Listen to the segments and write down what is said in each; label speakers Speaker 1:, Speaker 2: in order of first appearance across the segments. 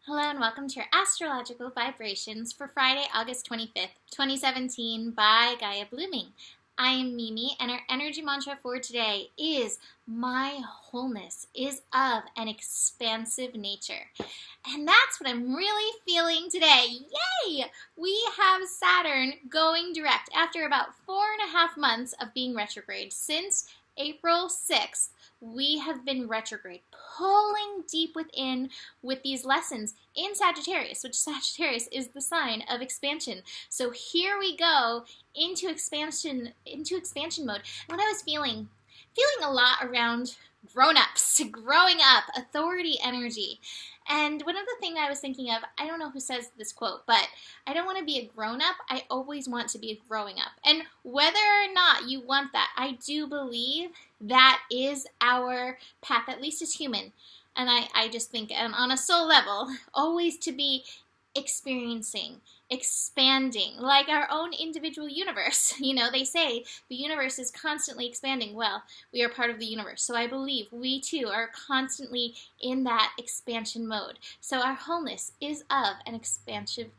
Speaker 1: Hello and welcome to your astrological vibrations for Friday, August 25th, 2017 by Gaia Blooming. I am Mimi and our energy mantra for today is my wholeness is of an expansive nature. And that's what I'm really feeling today. Yay! We have Saturn going direct after about 4.5 months of being retrograde. Since April 6th, we have been retrograde, pulling deep within with these lessons in Sagittarius, which Sagittarius is the sign of expansion. So here we go into expansion mode. And what I was feeling a lot around grown-ups, growing up, authority energy. And one of the things I was thinking of, I don't know who says this quote, but I don't want to be a grown-up, I always want to be a growing up. And whether or not you want that, I do believe that is our path, at least as human. And I just think on a soul level, always to be experiencing, expanding, like our own individual universe. You know, they say the universe is constantly expanding. Well, we are part of the universe, so I believe we too are constantly in that expansion mode. So our wholeness is of an expansive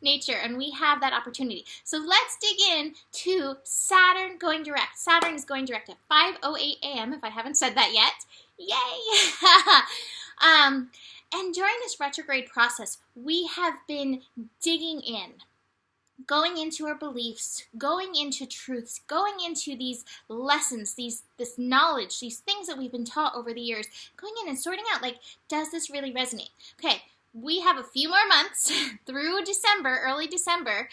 Speaker 1: nature, and we have that opportunity. So let's dig in to Saturn going direct. Saturn is going direct at 5:08 a.m. if I haven't said that yet. Yay! And during this retrograde process, we have been digging in, going into our beliefs, going into truths, going into these lessons, this knowledge, these things that we've been taught over the years, going in and sorting out, like, does this really resonate? Okay, we have a few more months through December, early December,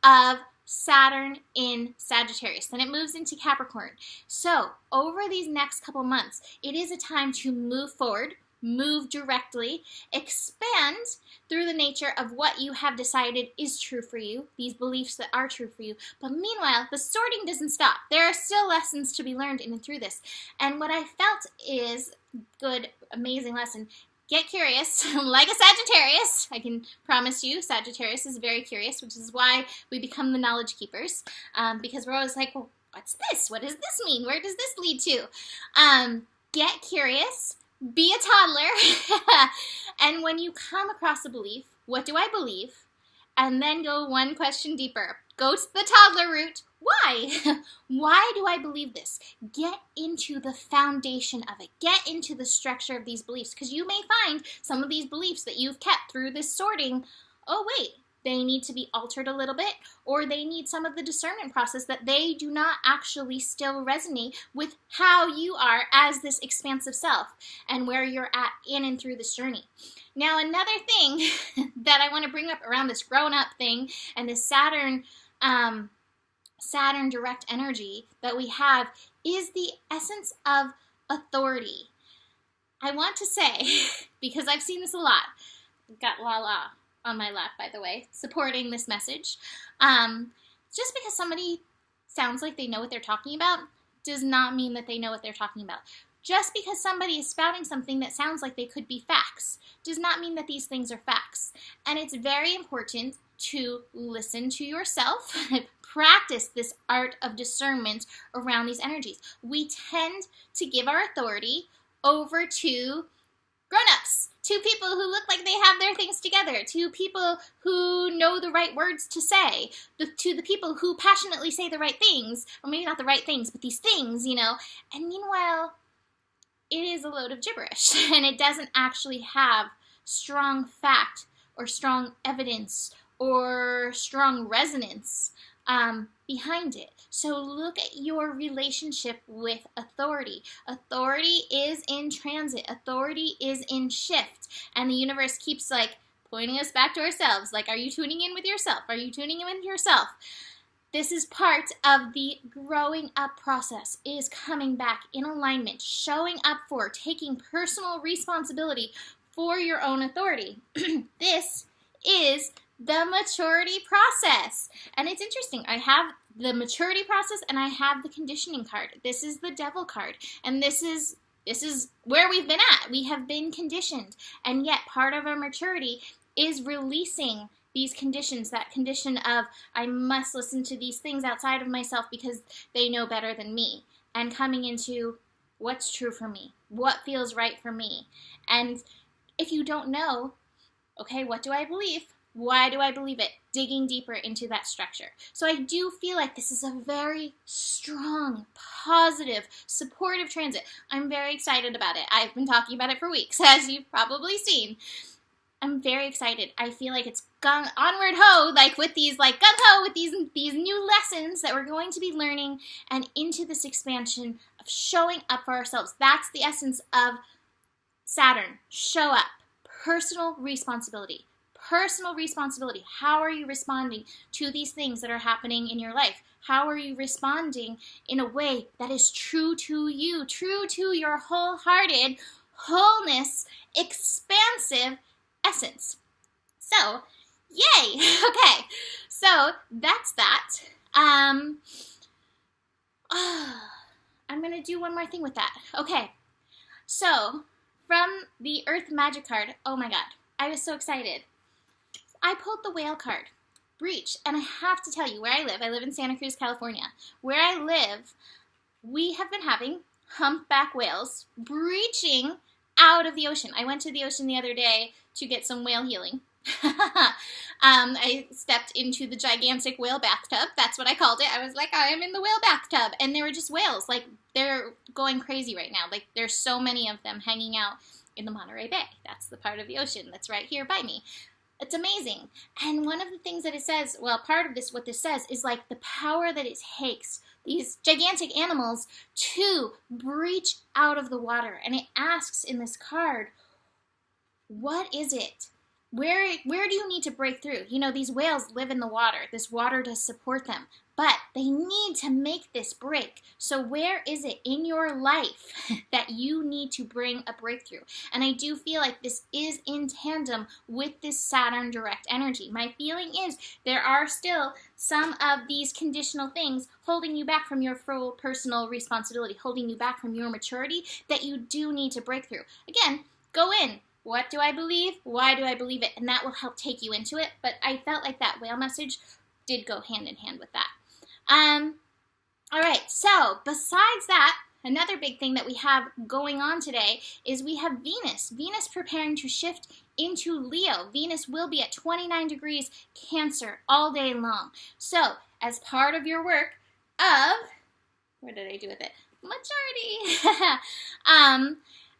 Speaker 1: of Saturn in Sagittarius. Then it moves into Capricorn. So over these next couple months, it is a time to move forward, move directly, expand through the nature of what you have decided is true for you, these beliefs that are true for you. But meanwhile, the sorting doesn't stop. There are still lessons to be learned in and through this. And what I felt is good, amazing lesson. Get curious, like a Sagittarius. I can promise you, Sagittarius is very curious, which is why we become the knowledge keepers, because we're always like, well, what's this? What does this mean? Where does this lead to? Get curious. Be a toddler, and when you come across a belief, what do I believe? And then go one question deeper. Go to the toddler route. Why? Why do I believe this? Get into the foundation of it. Get into the structure of these beliefs, because you may find some of these beliefs that you've kept through this sorting, oh wait, they need to be altered a little bit, or they need some of the discernment process that they do not actually still resonate with how you are as this expansive self and where you're at in and through this journey. Now, another thing that I want to bring up around this grown-up thing and this Saturn direct energy that we have is the essence of authority. I want to say, because I've seen this a lot, got Lala on my lap, by the way, supporting this message. Just because somebody sounds like they know what they're talking about does not mean that they know what they're talking about. Just because somebody is spouting something that sounds like they could be facts does not mean that these things are facts. And it's very important to listen to yourself, practice this art of discernment around these energies. We tend to give our authority over to grown-ups, to people who look like they have their things together, to people who know the right words to say, to the people who passionately say the right things, or maybe not the right things, but these things, you know. And meanwhile, it is a load of gibberish, and it doesn't actually have strong fact or strong evidence or strong resonance behind it. So look at your relationship with authority. Authority is in transit. Authority is in shift. And the universe keeps like pointing us back to ourselves. Like, are you tuning in with yourself? Are you tuning in with yourself? This is part of the growing up process, is coming back in alignment, showing up for, taking personal responsibility for your own authority. This is the maturity process. And it's interesting. I have the maturity process and I have the conditioning card. This is the devil card. And this is where we've been at. We have been conditioned. And yet part of our maturity is releasing these conditions, that condition of I must listen to these things outside of myself because they know better than me. And coming into what's true for me, what feels right for me. And If you don't know, okay, what do I believe? Why do I believe it? Digging deeper into that structure. So I do feel like this is a very strong, positive, supportive transit. I'm very excited about it. I've been talking about it for weeks, as you've probably seen. I'm very excited. I feel like it's gone onward ho, like with these, like gung ho, with these new lessons that we're going to be learning, and into this expansion of showing up for ourselves. That's the essence of Saturn. Show up. Personal responsibility. Personal responsibility. How are you responding to these things that are happening in your life? How are you responding in a way that is true to you, true to your wholehearted, wholeness, expansive essence? So, yay! Okay, so that's that. I'm gonna do one more thing with that. Okay, so from the Earth Magic card, oh my god, I was so excited. I pulled the Whale card, Breach, and I have to tell you where I live in Santa Cruz, California. Where I live, we have been having humpback whales breaching out of the ocean. I went to the ocean the other day to get some whale healing. I stepped into the gigantic whale bathtub. That's what I called it. I was like, I am in the whale bathtub. And there were just whales. Like, they're going crazy right now. Like, there's so many of them hanging out in the Monterey Bay. That's the part of the ocean that's right here by me. It's amazing. And one of the things that it says, well, part of this, what this says, is like the power that it takes these gigantic animals to breach out of the water. And it asks in this card, what is it? Where do you need to break through? You know, these whales live in the water. This water does support them. But they need to make this break. So where is it in your life that you need to bring a breakthrough? And I do feel like this is in tandem with this Saturn direct energy. My feeling is there are still some of these conditional things holding you back from your full personal responsibility, holding you back from your maturity that you do need to break through. Again, go in. What do I believe? Why do I believe it? And that will help take you into it. But I felt like that whale message did go hand in hand with that. All right, so besides that, another big thing that we have going on today is we have Venus. Venus preparing to shift into Leo. Venus will be at 29 degrees Cancer all day long. So as part of your work of, where did I do with it? Maturity.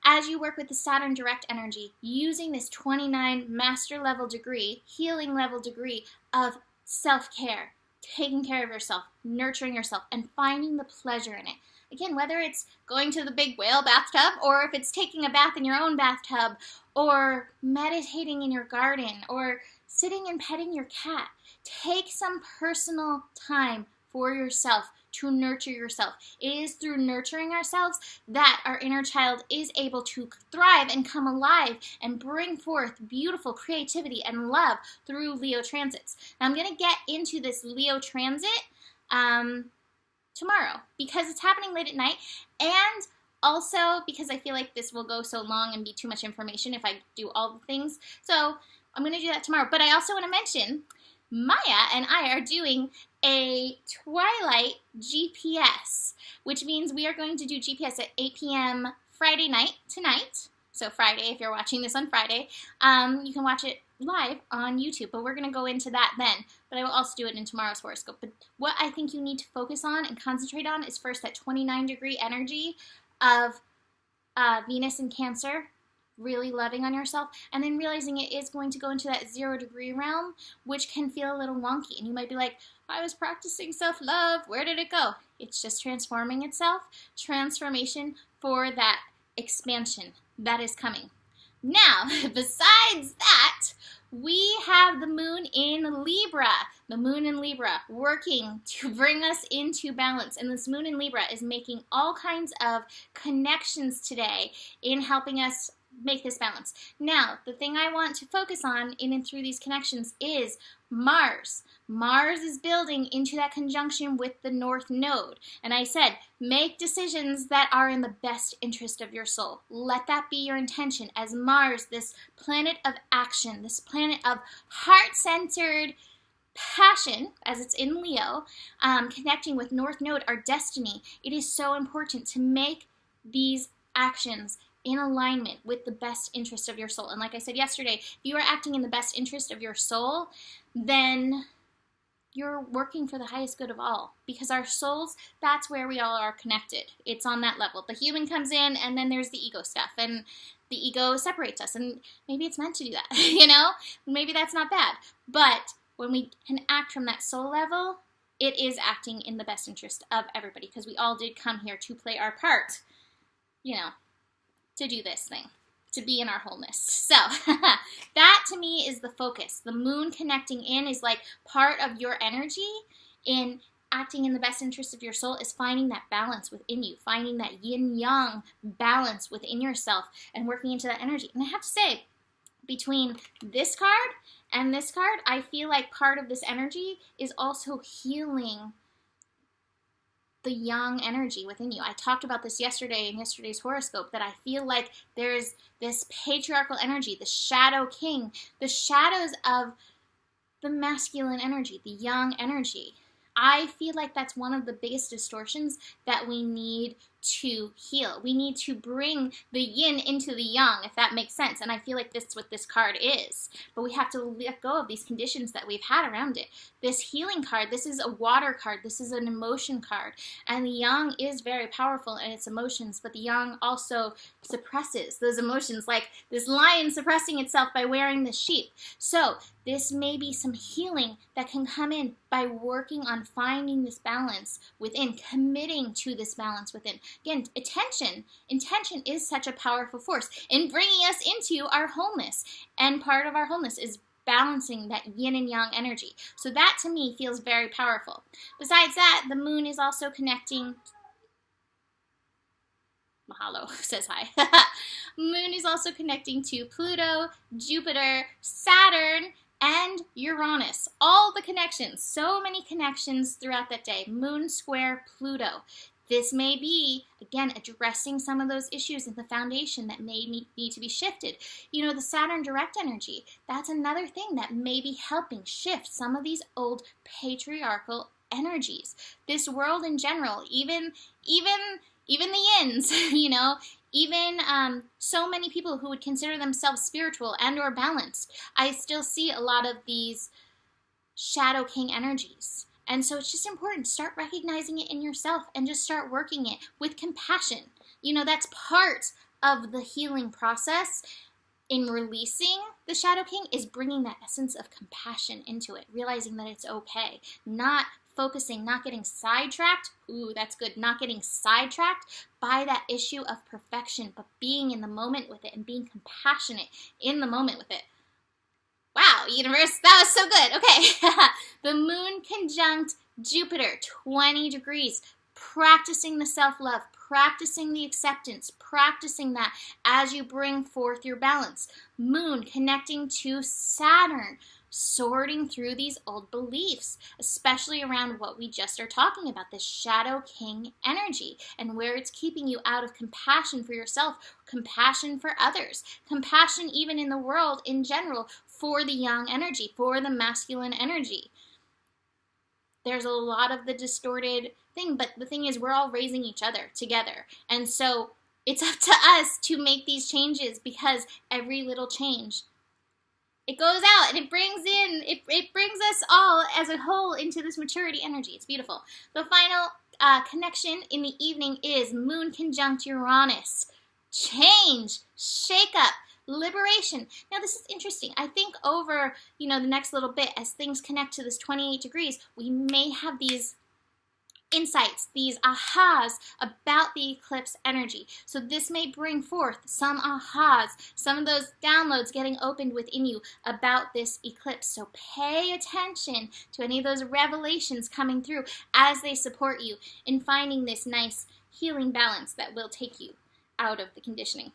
Speaker 1: As you work with the Saturn direct energy, using this 29 master level degree, healing level degree of self-care, taking care of yourself, nurturing yourself, and finding the pleasure in it. Again, whether it's going to the big whale bathtub, or if it's taking a bath in your own bathtub, or meditating in your garden, or sitting and petting your cat, take some personal time for yourself to nurture yourself. It is through nurturing ourselves that our inner child is able to thrive and come alive and bring forth beautiful creativity and love through Leo transits. Now I'm going to get into this Leo transit tomorrow because it's happening late at night, and also because I feel like this will go so long and be too much information if I do all the things. So I'm going to do that tomorrow. But I also want to mention Maya and I are doing a Twilight GPS, which means we are going to do GPS at 8 p.m. Friday night tonight. So Friday, if you're watching this on Friday, you can watch it live on YouTube, but we're going to go into that then. But I will also do it in tomorrow's horoscope. But what I think you need to focus on and concentrate on is first that 29 degree energy of Venus in Cancer, really loving on yourself, and then realizing it is going to go into that 0 degree realm, which can feel a little wonky. And you might be like, I was practicing self-love. Where did it go? It's just transforming itself. Transformation for that expansion that is coming. Now, besides that, we have the moon in Libra. The moon in Libra working to bring us into balance. And this moon in Libra is making all kinds of connections today in helping us make this balance. Now, the thing I want to focus on in and through these connections is Mars. Mars is building into that conjunction with the North Node. And I said, make decisions that are in the best interest of your soul. Let that be your intention as Mars, this planet of action, this planet of heart-centered passion, as it's in Leo, connecting with North Node, our destiny. It is so important to make these actions in alignment with the best interest of your soul. And like I said yesterday, if you are acting in the best interest of your soul, then you're working for the highest good of all, because our souls, that's where we all are connected. It's on that level. The human comes in, and then there's the ego stuff, and the ego separates us, and maybe it's meant to do that, you know? Maybe that's not bad. But when we can act from that soul level, it is acting in the best interest of everybody, because we all did come here to play our part, you know, to do this thing, to be in our wholeness. So that to me is the focus. The moon connecting in is like part of your energy in acting in the best interest of your soul, is finding that balance within you, finding that yin-yang balance within yourself and working into that energy. And I have to say, between this card and this card, I feel like part of this energy is also healing the yang energy within you. I talked about this yesterday in yesterday's horoscope, that I feel like there's this patriarchal energy, the shadow king, the shadows of the masculine energy, the yang energy. I feel like that's one of the biggest distortions that we need to heal. We need to bring the yin into the yang, if that makes sense. And I feel like that's what this card is. But we have to let go of these conditions that we've had around it. This healing card, this is a water card. This is an emotion card. And the yang is very powerful in its emotions, but the yang also suppresses those emotions, like this lion suppressing itself by wearing the sheep. So this may be some healing that can come in by working on finding this balance within, committing to this balance within. Again, intention is such a powerful force in bringing us into our wholeness. And part of our wholeness is balancing that yin and yang energy. So that to me feels very powerful. Besides that, the moon is also connecting. Mahalo says hi. Moon is also connecting to Pluto, Jupiter, Saturn, and Uranus. All the connections. So many connections throughout that day. Moon square Pluto. This may be, again, addressing some of those issues in the foundation that may need to be shifted. You know, the Saturn direct energy, that's another thing that may be helping shift some of these old patriarchal energies. This world in general, even the yins, you know, even so many people who would consider themselves spiritual and or balanced, I still see a lot of these shadow king energies. And so it's just important to start recognizing it in yourself and just start working it with compassion. You know, that's part of the healing process in releasing the Shadow King, is bringing that essence of compassion into it, realizing that it's okay, not focusing, not getting sidetracked. Ooh, that's good. Not getting sidetracked by that issue of perfection, but being in the moment with it and being compassionate in the moment with it. Wow, universe, that was so good. Okay, the moon conjunct Jupiter, 20 degrees, practicing the self-love, practicing the acceptance, practicing that as you bring forth your balance. Moon connecting to Saturn, sorting through these old beliefs, especially around what we just are talking about, this Shadow King energy, and where it's keeping you out of compassion for yourself, compassion for others, compassion even in the world in general for the yang energy, for the masculine energy. There's a lot of the distorted thing, but the thing is, we're all raising each other together. And so it's up to us to make these changes, because every little change, it goes out and it brings us all as a whole into this maturity energy. It's beautiful. The final connection in the evening is moon conjunct Uranus. Change, shake up, liberation. Now this is interesting. I think over, the next little bit, as things connect to this 28 degrees, we may have these insights, these ahas about the eclipse energy. So this may bring forth some ahas, some of those downloads getting opened within you about this eclipse. So pay attention to any of those revelations coming through as they support you in finding this nice healing balance that will take you out of the conditioning.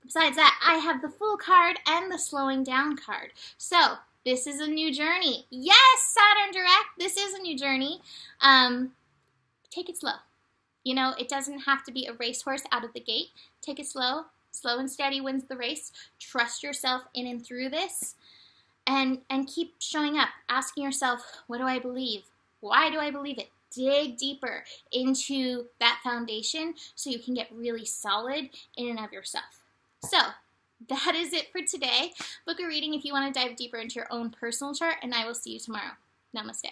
Speaker 1: Besides that, I have the Fool card and the Slowing Down card. So this is a new journey. Yes, Saturn direct, this is a new journey. Take it slow. It doesn't have to be a racehorse out of the gate. Take it slow. Slow and steady wins the race. Trust yourself in and through this. And keep showing up, asking yourself, what do I believe? Why do I believe it? Dig deeper into that foundation so you can get really solid in and of yourself. So that is it for today. Book a reading if you want to dive deeper into your own personal chart, and I will see you tomorrow. Namaste.